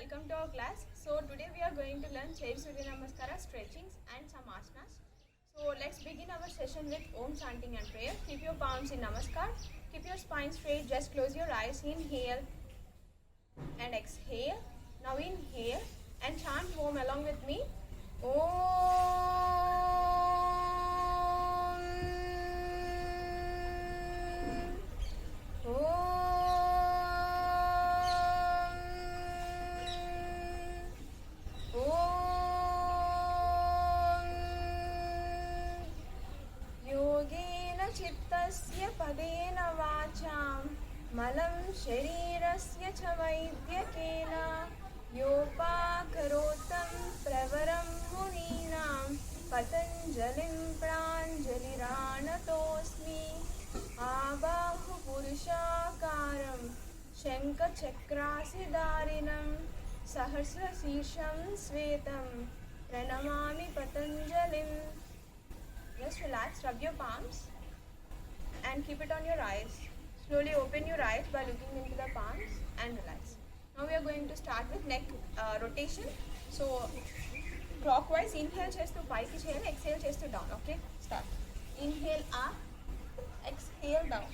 welcome to our class. So today we are going to learn Chair Surya Namaskara stretchings and some asanas. So let's begin our session with Om chanting and prayer. Keep your palms in Namaskar. Keep your spine straight. Just close your eyes. Inhale and exhale. Now inhale and chant Om along with me. Om. Om. चित्तस्य पदेन वाचां मलं शरीरस्य च वैद्यकेन योपाकरोतं प्रवरं मुनीनां पतञ्जलिं प्राञ्जलिरानतोऽस्मि आबाहुपुरुषाकारं शङ्खचक्रासिधारिणं सहस्रशीर्षं श्वेतं प्रणमामि पतञ्जलिं. Just relax, rub your palms and keep it on your eyes. Slowly open your eyes by looking into the palms and relax. Now we are going to start with neck rotation. So clockwise inhale chestu paiki cheyali, exhale chestu down. Okay, start. Inhale up, exhale down.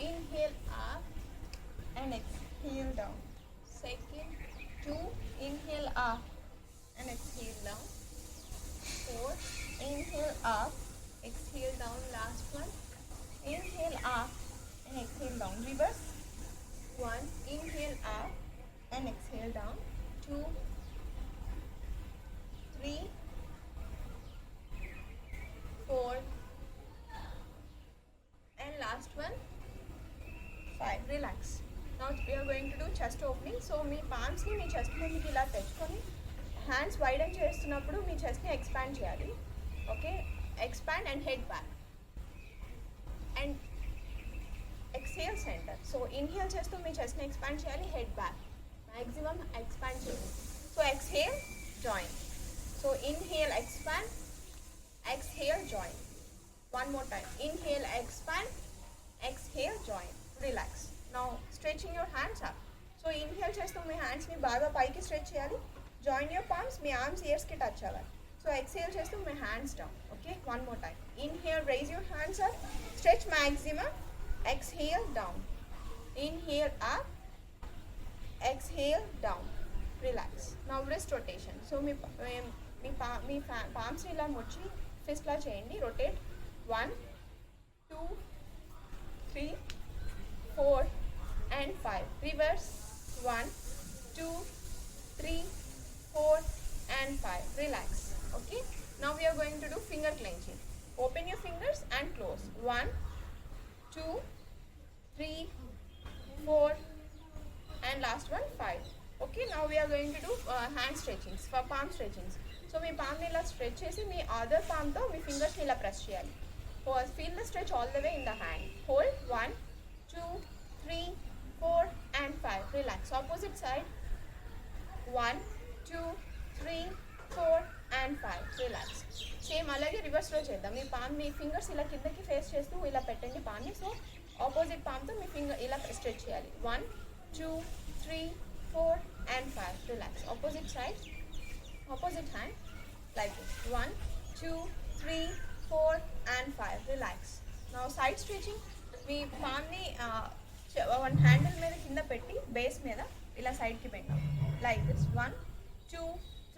Inhale up and exhale down. Second, 2, inhale up and exhale down. 4, inhale up, exhale down. Last one. Inhale up and exhale down. Reverse. 1, inhale up and exhale down. 2, 3, 4, and last one, 5. Relax. Now we are going to do chest opening. So me palms ని మీ chest ముందుకి ఇలా తెచ్చుకొని hands widen చేస్తున్నప్పుడు మీ chest ని expand చేయాలి. Okay, expand and head back. And exhale center. So inhale చేస్తూ మీ chest ని expand చేయాలి, head back. Maximum expand చేయాలి. So exhale, join. So inhale, expand, exhale, join. One more time. Inhale, expand, exhale, join. Relax. Now stretching your hands up. So inhale చేస్తూ మీ hands ని బాగా పైకి stretch చేయాలి. Join your palms, me arms ears కి touch అవ్వాలి. So exhale చేస్తూ my hands down. Okay, one more time. Inhale, raise your hands up, stretch maximum. Exhale, down. Inhale, up. Exhale, down. Relax. Now wrist rotation. So me palms ఇలా ముచ్చి fist లా చేయండి. Rotate. 1, 2, 3, 4 and 5. Reverse. 1, 2, 3, 4 and 5. Relax. Okay, now we are going to do finger clenching. Open your fingers and close. 1, 2, 3, 4 and last one 5. Okay, now we are going to do hand stretchings for palm stretchings. So me palm ని ఇలా stretch చేసి మీ other palm తో మీ fingers ని ఇలా press చేయాలి. Feel the stretch all the way in the hand. Hold. 1, 2, 3, 4 and 5. Relax. Opposite side. 1, 2, 3, 4 and 5. Relax. Same అలాగే రివర్స్లో చేద్దాం. మీ పామ్ మీ ఫింగర్స్ ఇలా కిందకి ఫేస్ చేస్తూ ఇలా పెట్టండి పామ్ని. సో ఆపోజిట్ పామ్తో మీ ఫింగర్ ఇలా స్ట్రెచ్ చేయాలి. 1, 2, 3, 4 and 5. Relax. Opposite side, opposite hand like this. 1, 2, 3, 4 and 5. Relax. నా సైడ్ స్ట్రెచింగ్. మీ పామ్ని వన్ హ్యాండిల్ మీద కింద పెట్టి బేస్ మీద ఇలా సైడ్కి పెట్టాం like this. 1, 2,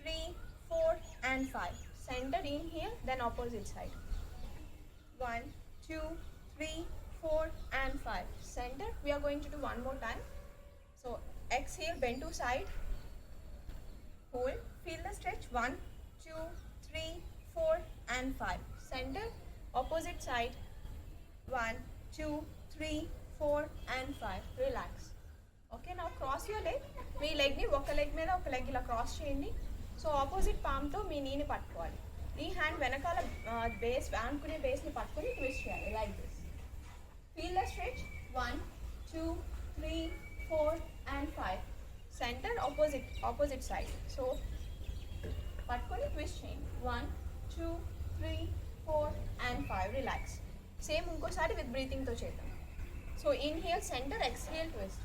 3, 4 and 5. Center, inhale, then opposite side. 1, 2, 3, 4 and 5. Center. We are going to do one more time. So exhale, bend to side. Hold. Feel the stretch. 1, 2, 3, 4 and 5. Center. Opposite side. 1, 2, 3, 4 and 5. Relax. Okay, now cross your leg. మీ లెగ్ని ఒక leg మీద ఒక leg ఇలా cross చేయండి. So opposite పామ్తో మీ నీని పట్టుకోవాలి. ఈ hand వెనకాల base అనుకునే బేస్ని పట్టుకొని ట్విస్ట్ చేయాలి like this. Feel the stretch. 1, 2, 3, 4 and 5. Centre, opposite side. So పట్టుకొని ట్విస్ట్ చేయండి. 1, 2, 3, 4 and 5. రిలాక్స్. సేమ్ ఇంకోసారి విత్ బ్రీతింగ్తో చేద్దాం. So inhale center, exhale twist.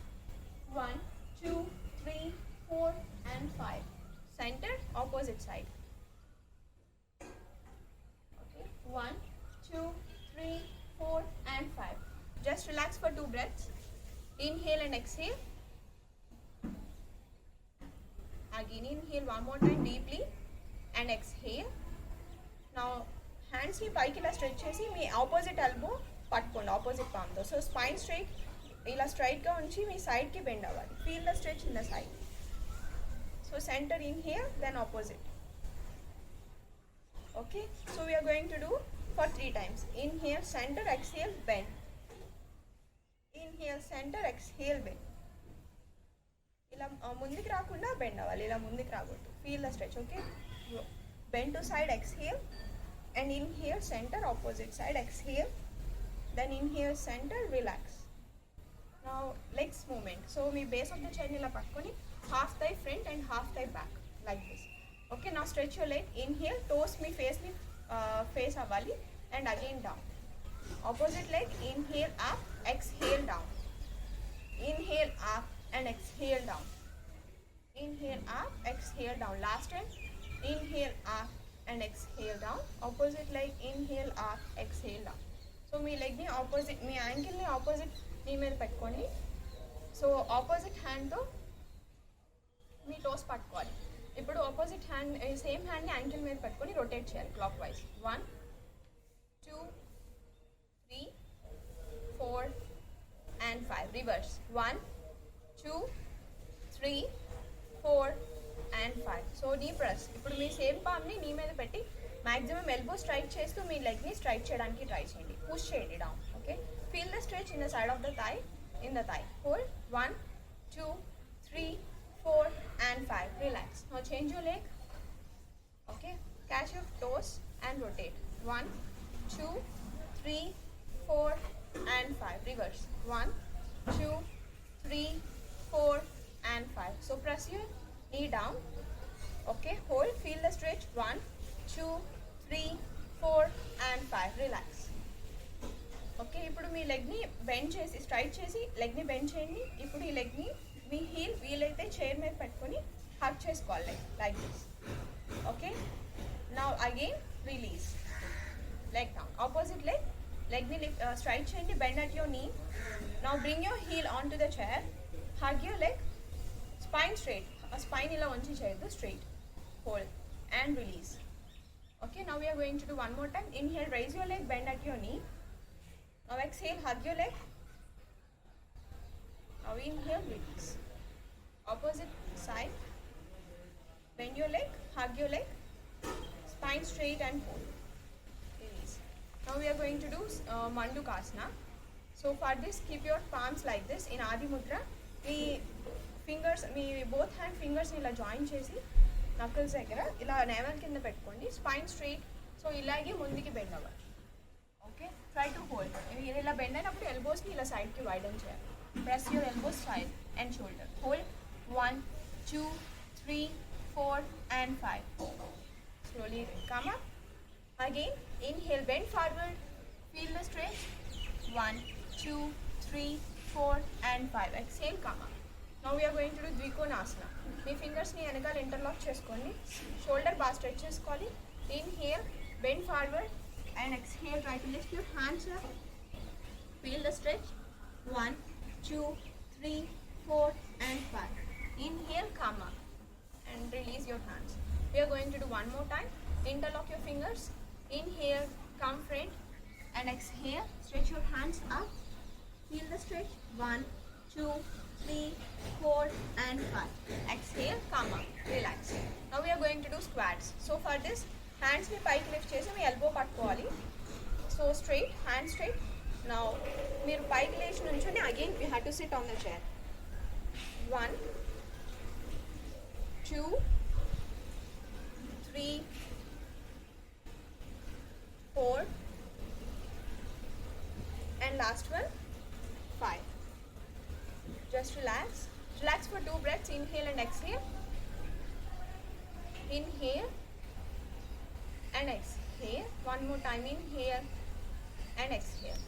1, 2, 3, 4 and 5. Center, opposite side. Okay, 1, 2, 3, 4 and 5. Just relax for 2 breaths. Inhale and exhale. Again inhale one more time deeply and exhale. Now hands ni paiki ila stretch chesi me opposite elbow పట్టుకోండి opposite palm తో. So spine straight ఇలా straight గా ఉంచి మీ side కి bend అవ్వాలి. Feel the stretch in the side. So center inhale then opposite. Okay, so we are going to do for 3 times. Inhale center, exhale bend. Inhale center, exhale bend. ఇలా ముందుకు రాకుండా bend అవ్వాలి, ఇలా ముందుకు రాకూడదు. Feel the stretch. Okay, bend to side exhale and inhale centre, opposite side exhale then inhale centre, relax. నా legs movement. So మీ base of the chair ఇలా పట్టుకొని half thigh front and half thigh back like this. Okay, నా stretch your leg. Inhale, toes మీ ఫేస్ని face అవ్వాలి and again down. Opposite leg. Inhale up, exhale down. Inhale up and exhale down. Inhale up, exhale down. Last time. Inhale up and exhale down. Opposite leg. Inhale up, exhale down. So me leg ని opposite, మీ ankle ని opposite నీ మీద పెట్టుకోండి. So opposite హ్యాండ్తో మీ toes పట్టుకోవాలి. ఇప్పుడు opposite hand, same హ్యాండ్ని ankle మీద పెట్టుకొని రొటేట్ చేయాలి clock wise. 1, 2, 3, 4 and 5. Reverse. 1, 2, 3, 4 and 5. So knee press. ఇప్పుడు మీ సేమ్ పామ్ ని నీ మీద పెట్టి మాక్సిమం ఎల్బో స్ట్రైక్ చేస్తూ మీ లెగ్ ని స్ట్రైక్ చేయడానికి ట్రై చేయండి. పుష్ చేయండి down. Okay, feel the stretch in the side of the thigh, in the thigh. Hold. 1, 2, 3, 4 and 5. Relax. Now change your leg. Okay, catch your toes and rotate. 1, 2, 3, 4 and 5. Reverse. 1, 2, 3, 4 and 5. So press your knee down. Okay, hold. Feel the stretch. 1, 2, 3, 4 and 5. Relax. Okay, ఇప్పుడు మీ లెగ్ని bend చేసి, straight చేసి లెగ్ని bend చేయండి. ఇప్పుడు ఈ లెగ్ని మీ heal వీలైతే chair మీద పెట్టుకొని hook చేసుకోవాలి like this. Okay, now again release. Leg down. Opposite leg. లెగ్ని స్ట్రైట్ చేయండి, bend at your knee. Now bring your heel on to the chair. Hug your leg. Spine straight. Spine ఇలా వంచి చేయొద్దు, straight. Hold and release. Okay, now we are going to do one more time. Inhale, raise your leg, bend at your knee. Now exhale, hug your leg. Now inhale, release. Opposite side. Bend your leg, hug your leg. Spine straight and hold. Release. Now we are going to do Mandukasana. So for this, keep your palms like this in Adi Mudra. మీ fingers, మీ both hand ఫింగర్స్ని ఇలా join చేసి knuckles దగ్గర ఇలా naval కింద పెట్టుకోండి. Spine straight. So ఇలాగే ముందుకి బెండ్ అవ్వాలి. Okay, try to hold. ఇలా బెండ్ అయినప్పుడు ఎల్బోస్ని ఇలా సైడ్కి వైడన్ చేయాలి. Press your elbows side and shoulder. Hold. 1, 2, 3, 4 and 5. Slowly come up. Again, inhale, bend forward. Feel the stretch. 1, 2, 3, 4 and 5. Exhale, come up. Now we are going to do Dvikonasana. మీ ఫింగర్స్ని వెనకాల interlock చేసుకోండి. Shoulder బాగా stretch చేసుకోవాలి. Inhale, bend forward and exhale, try to lift your hands up. Feel the stretch. 1, 2, 3, 4 and 5. Inhale, come up and release your hands. We are going to do one more time. Interlock your fingers. Inhale, come front and exhale. Stretch your hands up. Feel the stretch. 1, 2, 3, 4 and 5. Exhale, come up, relax. Now we are going to do squats. So for this, hands ni paiki lift chesi me elbow పట్టుకోవాలి. So straight, hand straight. Now మీరు పైకి లేచి నుంచొని again we have to sit on the chair. 1, 2, 3, 4 and last one 5. Just relax. Relax for 2 breaths. Inhale and exhale. Inhale and exhale. One more time. Inhale and exhale.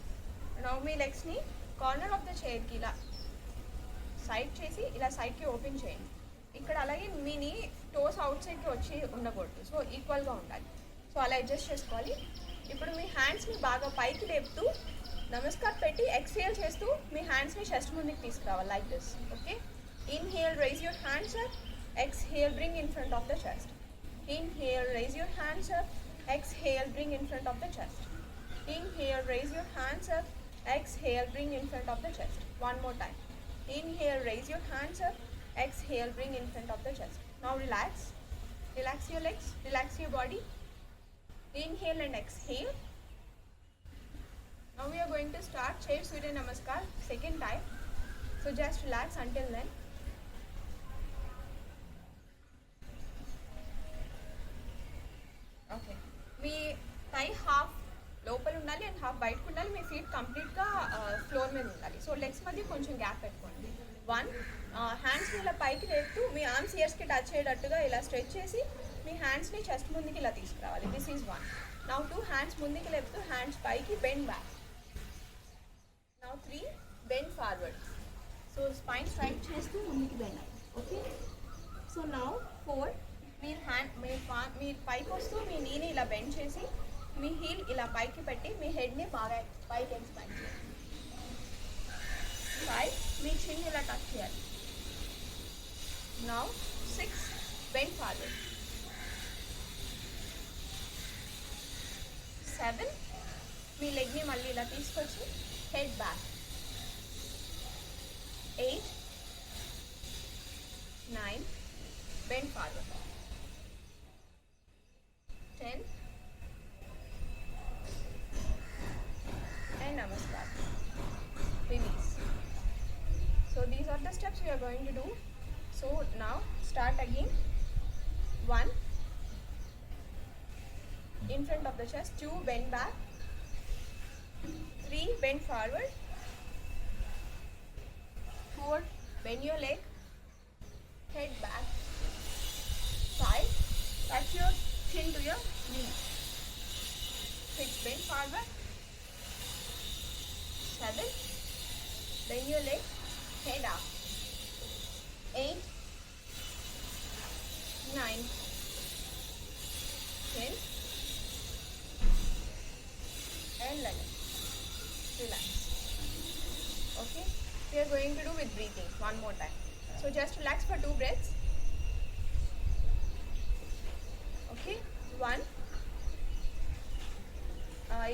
Now me legs ని corner of the chair కి ఇలా side చేసి ఇలా side కి open చేయండి. ఇక్కడ అలాగే మీని toes out సైడ్కి వచ్చి ఉండకూడదు. సో ఈక్వల్గా ఉండాలి. సో అలా అడ్జస్ట్ చేసుకోవాలి. ఇప్పుడు మీ హ్యాండ్స్ని బాగా పైకి లేపుతూ నమస్కార్ పెట్టి ఎక్స్హేల్ చేస్తూ మీ హ్యాండ్స్ని చెస్ట్ ముందుకు తీసుకురావాలి like this. Okay, inhale, rise your hands up. Exhale, bring in front of the chest. Inhale, raise your hands up. Exhale, bring in front of the chest. Inhale, raise your hands up. Exhale, bring in front of the chest. One more time. Inhale, raise your hands up. Exhale, bring in front of the chest. Now relax. Relax your legs. Relax your body. Inhale and exhale. Now we are going to start Chair Surya Namaskar, second time. So just relax until then. Okay, మీ thigh half లోపల ఉండాలి and half బయటకు ఉండాలి. మీ feet కంప్లీట్గా floor మీద ఉండాలి. So legs మధ్య కొంచెం గ్యాప్ పెట్టుకోండి. 1, హ్యాండ్స్ని ఇలా పైకి లేపుతూ మీ ఆర్మ్స్ ఇయర్స్కి టచ్ అయ్యేటట్టుగా ఇలా స్ట్రెచ్ చేసి మీ హ్యాండ్స్ని చెస్ట్ ముందుకి ఇలా తీసుకురావాలి. This is 1. నౌ 2, హ్యాండ్స్ ముందుకి లేపుతూ హ్యాండ్స్ పైకి, bend back. Now 3, bend forward. So spine straight చేస్తూ ముందుకి బెండ్ అయ్యి. ఓకే, సో నౌ 4, మీరు పైకి వస్తూ మీ నీని ఇలా బెండ్ చేసి మీ హీల్ ఇలా పైకి పెట్టి మీ హెడ్ని బాగా పైకి ఎక్స్పాండ్ చేయాలి. 5, మీ చిన్ ఇలా టచ్ చేయాలి. Now 6, bend forward. 7, మీ లెగ్ని మళ్ళీ ఇలా తీసుకొచ్చి head back. 8, 9, bend forward. 10 and namaskar. Release. So these are the steps we are going to do. So now start again. 1, in front of the chest. 2, bend back. 3, bend forward. 4, bend your leg, head back. 5, touch your chin to your knee. 6, bend forward. 7, bend your leg, head up. 8, 9, 10 and 11. Relax. Okay, we are going to do with breathing one more time. So just relax for 2 breaths. Okay, 1,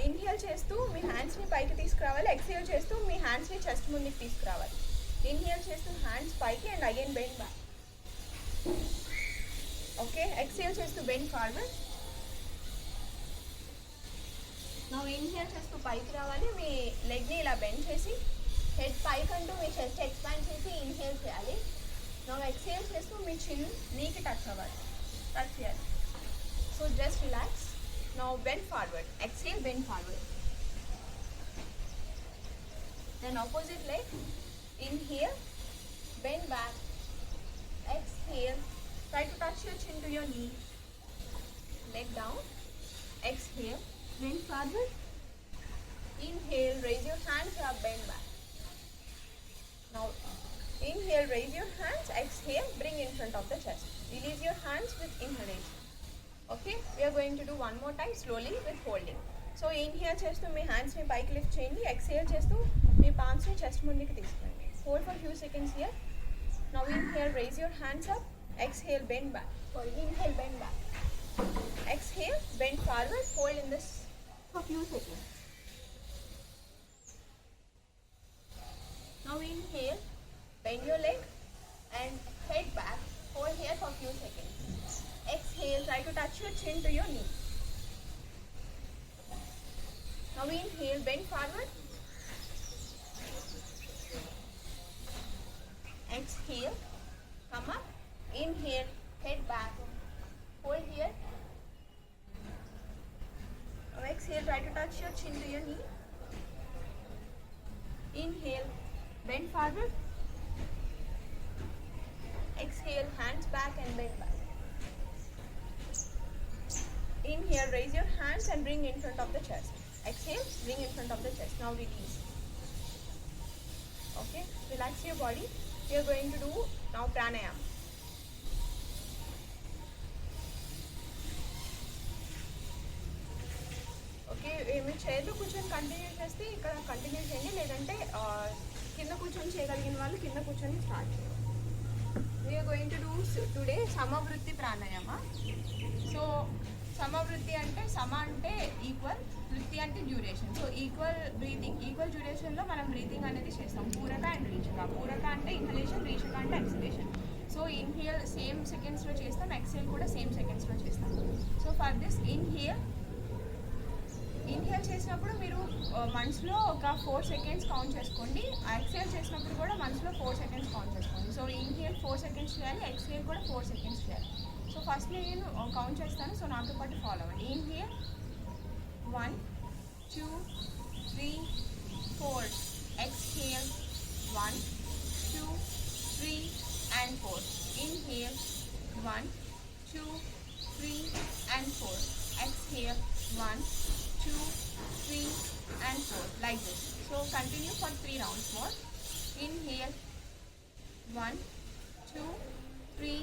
inhale చేస్తూ మీ హ్యాండ్స్ని పైకి తీసుకురావాలి. Exhale చేస్తూ మీ హ్యాండ్స్ని chest ముందుకు తీసుకురావాలి. Inhale చేస్తూ hands పైకి and again bend back. Okay, exhale చేస్తూ bend forward. నా ఇన్హేల్ చేస్తూ పైకి రావాలి. మీ లెగ్ని ఇలా బెండ్ చేసి హెడ్ పైకి అంటూ మీ చెస్ట్ ఎక్స్పాండ్ చేసి ఇన్హేల్ చేయాలి. నా ఎక్స్హేల్ చేస్తూ మీ చిన్ నీకి టచ్ అవ్వాలి, టచ్ చేయాలి. So just relax. Now bend forward. Exhale, bend forward. Then opposite leg. Inhale, bend back. Exhale. Try to touch your chin to your knee. Leg down. Exhale, bend forward. Inhale, raise your hands up, bend back. Now inhale, raise your hands. Exhale, bring in front of the chest. Release your hands with inhalation. Okay, we are going to do one more time slowly with holding. So inhale చేస్తూ మీ హ్యాండ్స్ని పైకి lift చేయండి. Exhale చేస్తూ మీ పామ్స్ని chest ముందుకి తీసుకోండి. Hold for few seconds here. Now inhale, raise your hands up. Exhale, bend back. Sorry, inhale, bend back. Exhale, bend forward. Hold in this for few seconds. Now inhale, bend your leg and head back. Hold here for few seconds. Exhale, try to touch your chin to your knee. Now inhale, bend forward. Exhale, come up. Inhale, head back. Hold here. Now exhale, try to touch your chin to your knee. Inhale, bend forward. Exhale, hands back and bend back. Inhale, raise your hands and bring in front of the chest. Exhale, bring in front of the chest. Now release. Okay, relax your body. We are going to do now pranayama. మీరు చైర్లో కూర్చొని continue చేస్తే ఇక్కడ continue చేయండి, లేదంటే కింద కూర్చొని చేయగలిగిన వాళ్ళు కింద కూర్చొని స్టార్ట్ చేయండి. We are going to do today samavritti pranayama. So సమవృత్తి అంటే సమ అంటే ఈక్వల్, వృత్తి అంటే duration. So equal breathing, equal డ్యూరేషన్లో మనం బ్రీతింగ్ అనేది చేస్తాం. పూరక అండ్ రీచక. పూరక అంటే ఇన్హలేషన్, రీచక అంటే ఎక్సలేషన్. సో ఇన్హేల్ సేమ్ సెకండ్స్లో చేస్తాం, ఎక్సేల్ కూడా సేమ్ సెకండ్స్లో చేస్తాం. సో ఫర్ దిస్ ఇన్హేల్ చేసినప్పుడు మీరు మనసులో ఒక 4 సెకండ్స్ కౌంట్ చేసుకోండి. ఎక్సేల్ చేసినప్పుడు కూడా మనసులో 4 సెకండ్స్ కౌంట్ చేసుకోండి. సో ఇన్హేల్ 4 సెకండ్స్ చేయాలి, ఎక్సేల్ కూడా 4 సెకండ్స్ చేయాలి. సో ఫస్ట్ నేను కౌంట్ చేస్తాను, సో నాతో పాటు ఫాలో అవ్వండి. Inhale 1 2 3 4. Exhale 1 2 3 and 4. Inhale 1 2 3 and 4. Exhale 1 2 3 and 4, like this. So continue for 3 rounds more. Inhale 1 2 3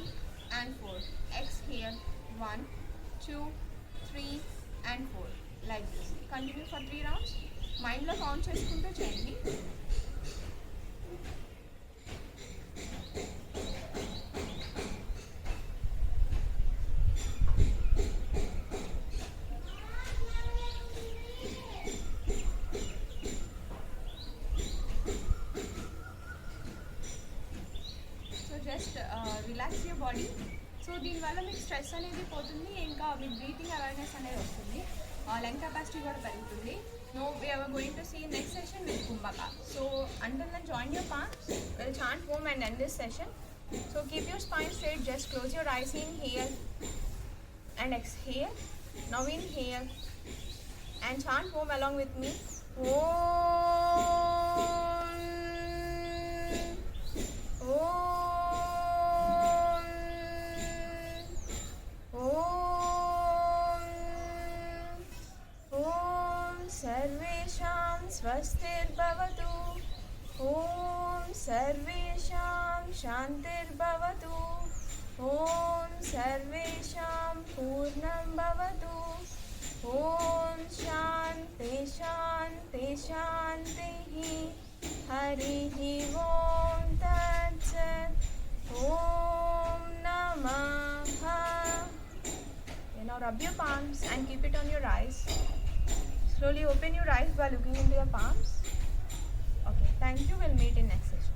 and 4. Exhale 1 2 3 and 4, like this. Continue for 3 rounds. Mind lo count chestunte cheyandi. Just relax your body. So దీనివల్ల మీకు stress అనేది పోతుంది, ఇంకా మీ breathing awareness అనేది వస్తుంది, lung capacity కూడా పెరుగుతుంది. No we are going to see next session with Kumbhaka. So until then, join your palms. We'll chant Om and end this session. So keep your spine straight, just close your eyes, inhale and exhale. Now inhale and chant Om along with me. Om Om सर्वेषां स्वस्तिर्भवतु. ॐ सर्वेषां शान्तिर्भवतु. ॐ सर्वेषां पूर्णं भवतु. ॐ शान्ति शान्ति शान्तिः. हरिः ॐ तत्सत्. ॐ नमः. Now rub your palms and keep it on your eyes. Slowly open your eyes by looking into your palms. Okay, thank you. We'll meet in next session.